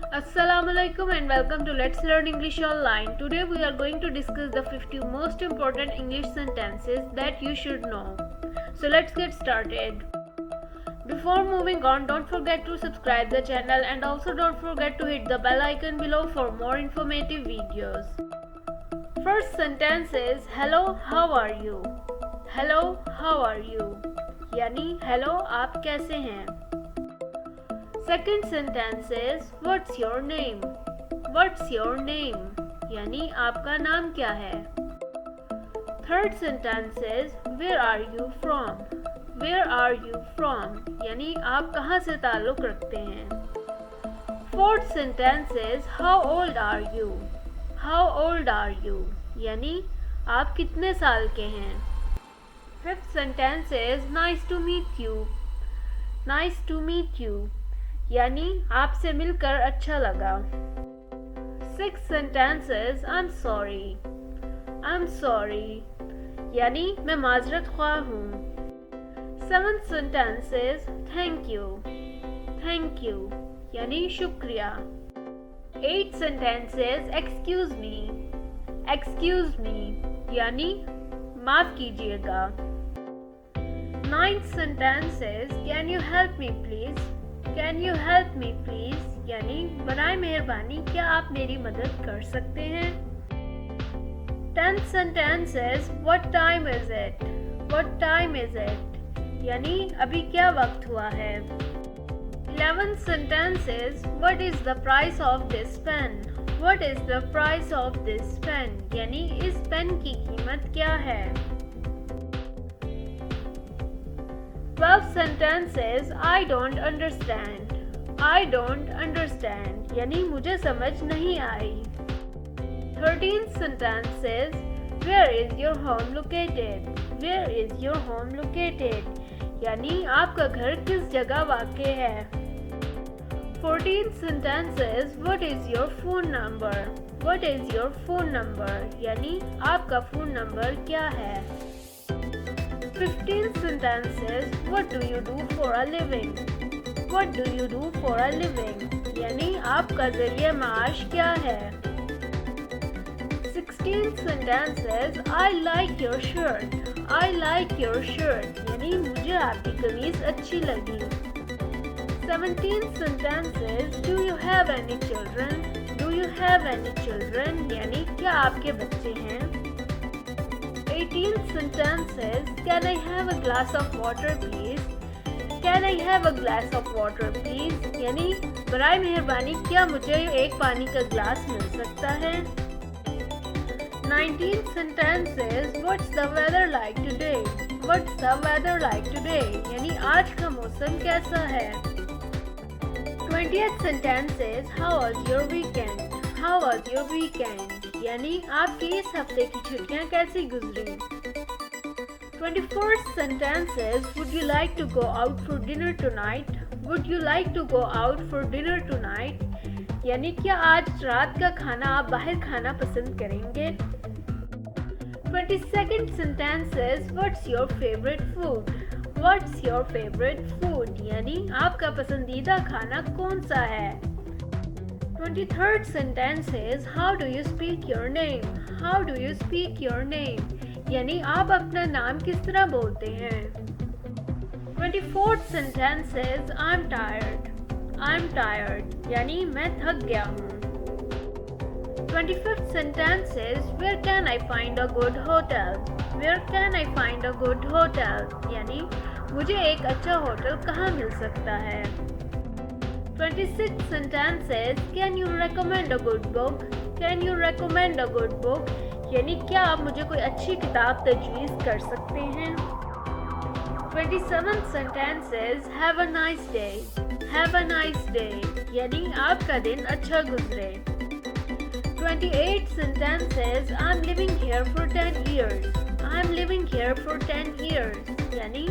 Assalamualaikum and welcome to Let's Learn English Online. Today we are going to discuss the 50 most important English sentences that you should know. So let's get started. Before moving on, don't forget to subscribe the channel and also don't forget to hit the bell icon below for more informative videos. First sentence is Hello, how are you? Hello, how are you? यानी Hello, आप कैसे हैं? Second sentence is What's your name? What's your name? यानी आपका नाम क्या है? Third sentence is Where are you from? Where are you from? यानी आप कहाँ से ताल्लुक़ रखते हैं? Fourth sentence is How old are you? How old are you? यानी आप कितने साल के हैं? Fifth sentence is Nice to meet you. Nice to meet you. यानी आपसे मिलकर अच्छा लगा. Sixth sentence is I'm sorry. I'm sorry. यानी मैं माजरत ख्वाह हूँ. Seventh sentence is Thank you. Thank you. यानी शुक्रिया. Eighth sentence is Excuse me. Excuse me. यानी माफ़ कीजिएगा. Ninth sentence is Can you help me please? Can you help me please? यानी बराए मेहरबानी क्या आप मेरी मदद कर सकते हैं? 10th sentence is What time is it? What time is it? यानी अभी क्या वक्त हुआ है? 11th sentence is What is the price of this pen? What is the price of this pen? यानी इस पेन की कीमत क्या है? 12th sentence is I don't understand. I don't understand. यानी मुझे समझ नहीं आई. 13th sentence is Where is your home located? Where is your home located? यानी आपका घर किस जगह वाक़ है? 14th sentence is What is your phone number? What is your phone number? यानी आपका फ़ोन नंबर क्या है? 15th sentence is What do you do for a living? What do you do for a living? यानी आपका ज़रिया माश क्या है? 16th sentence is I like your shirt. I like your shirt. यानी मुझे आपकी कमीज अच्छी लगी. 17th sentence is Do you have any children? Do you have any children? यानी क्या आपके बच्चे हैं? 18th sentence is Can I have a glass of water please? Can I have a glass of water please? यानी बराए मेहरबानी क्या मुझे एक पानी का ग्लास मिल सकता है? 19th sentence is What's the weather like today? What's the weather like today? यानी आज का मौसम कैसा है? 20th sentence is How was your weekend? How was your weekend? यानी आपकी इस हफ्ते की छुट्टियां कैसी गुजरी? 21st sentence is Would you like to go out for dinner tonight? Would you like to go out for dinner tonight? यानी क्या आज रात का खाना आप बाहर खाना पसंद करेंगे? 22nd sentence is What's your favorite food? What's your favorite food? यानी आपका पसंदीदा खाना कौन सा है? 23rd sentence is How do you speak your name? How do you speak your name? यानी आप अपना नाम किस तरह बोलते हैं? 24th sentence is I'm tired. I'm tired. यानी मैं थक गया हूँ. 25th sentence is Where can I find a good hotel? Where can I find a good hotel? यानी मुझे एक अच्छा होटल कहाँ मिल सकता है? 26th sentence is Can you recommend a good book? Can you recommend a good book? यानी क्या आप मुझे कोई अच्छी किताब तजवीज़ कर सकते हैं? 27th sentence is Have a nice day. Have a nice day. यानी आपका दिन अच्छा गुजरे. 28th sentence is I'm living here for 10 years. I'm living here for 10 years. यानी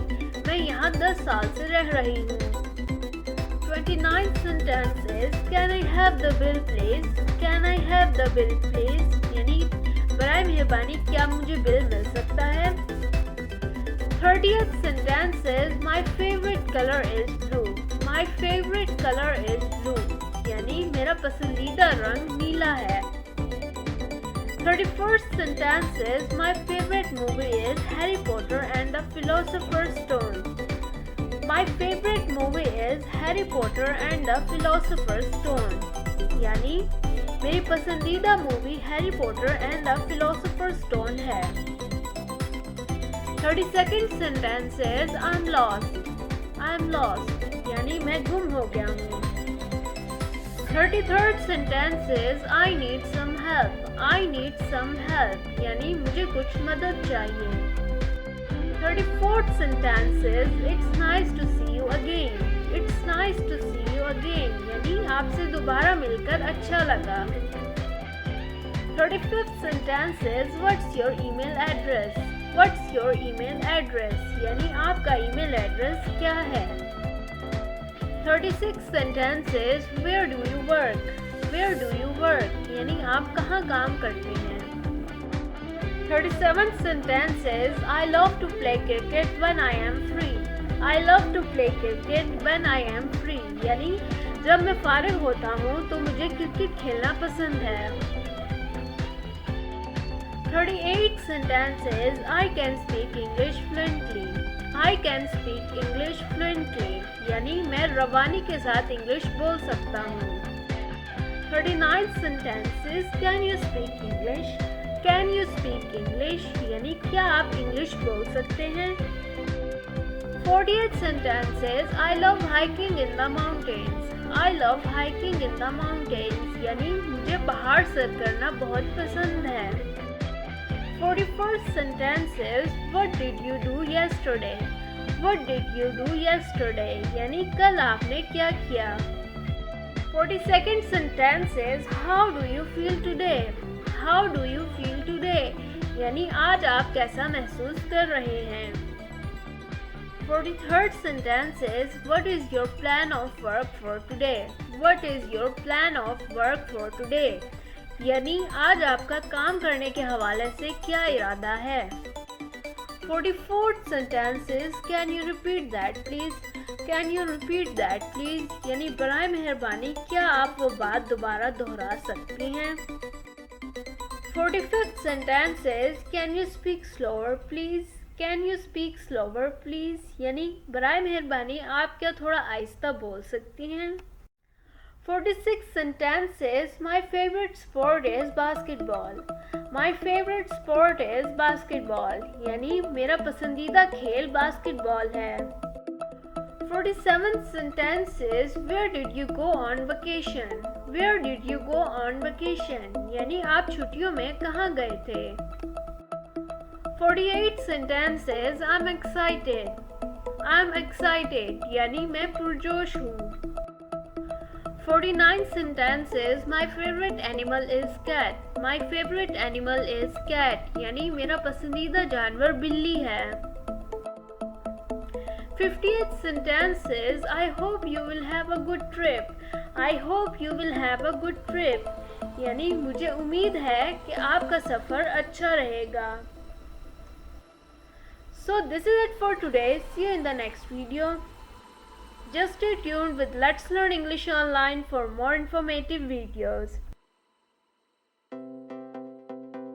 मैं यहाँ 10 साल से रह रही हूँ. 29th sentence is Can I have the bill please? Can I have the bill please? यानी बराए मेहरबानी क्या मुझे बिल मिल सकता है? 30th sentence is My favorite color is blue. My favorite color is blue. यानी मेरा पसंदीदा रंग नीला है। 31st sentence is my favorite movie is Harry Potter and the Philosopher's Stone. My favorite movie is Harry Potter and the Philosopher's Stone. यानी मेरी पसंदीदा movie Harry Potter and the philosopher's stone है। 32nd sentence is I'm lost यानी मैं गुम हो गया हूँ। 33rd sentence is I need some help यानी मुझे कुछ मदद चाहिए। 34th sentence is It's nice to see you again यानी आपसे दोबारा मिलकर अच्छा लगा। 35th sentence is What's your email address यानी आपका ईमेल एड्रेस क्या है। 36th sentence is Where do you work यानी आप कहाँ काम करते हैं। 37th sentence is I love to play cricket when I am free यानी जब मैं फारिग होता हूँ तो मुझे क्रिकेट खेलना पसंद है। 38th sentence is I can speak English fluently यानी मैं रवानी के साथ इंग्लिश बोल सकता हूँ। 39th sentence is Can you speak English यानी क्या आप इंग्लिश बोल सकते हैं। 40th sentence is I love hiking in the mountains यानी मुझे पहाड़ सर करना बहुत पसंद है। 41st sentence is What did you do yesterday यानी कल आपने क्या किया। 42nd sentence is How do you feel today यानी आज आप कैसा महसूस कर रहे हैं। 43rd sentence is What is your plan of work for today यानी आज आपका काम करने के हवाले से क्या इरादा है। 44th sentence is Can you repeat that please यानी बराए मेहरबानी क्या आप वो बात दोबारा दोहरा सकती हैं। 45th sentence is Can you speak slower please यानी बराए मेहरबानी आप क्या थोड़ा आहिस्ता बोल सकती हैं। 46th sentence is My favorite sport is basketball यानी मेरा पसंदीदा खेल बास्केटबॉल है। 47th sentence is Where did you go on vacation यानी आप छुट्टियों में कहाँ गए थे। 48th sentence is I'm excited यानी मैं पुरजोश हूँ। 49th sentence is My favorite animal is cat यानी मेरा पसंदीदा जानवर बिल्ली है। 50th sentence is I hope you will have a good trip यानी मुझे उम्मीद है कि आपका सफ़र अच्छा रहेगा। So this is it for today. See you in the next video. Just stay tuned with Let's Learn English Online for more informative videos.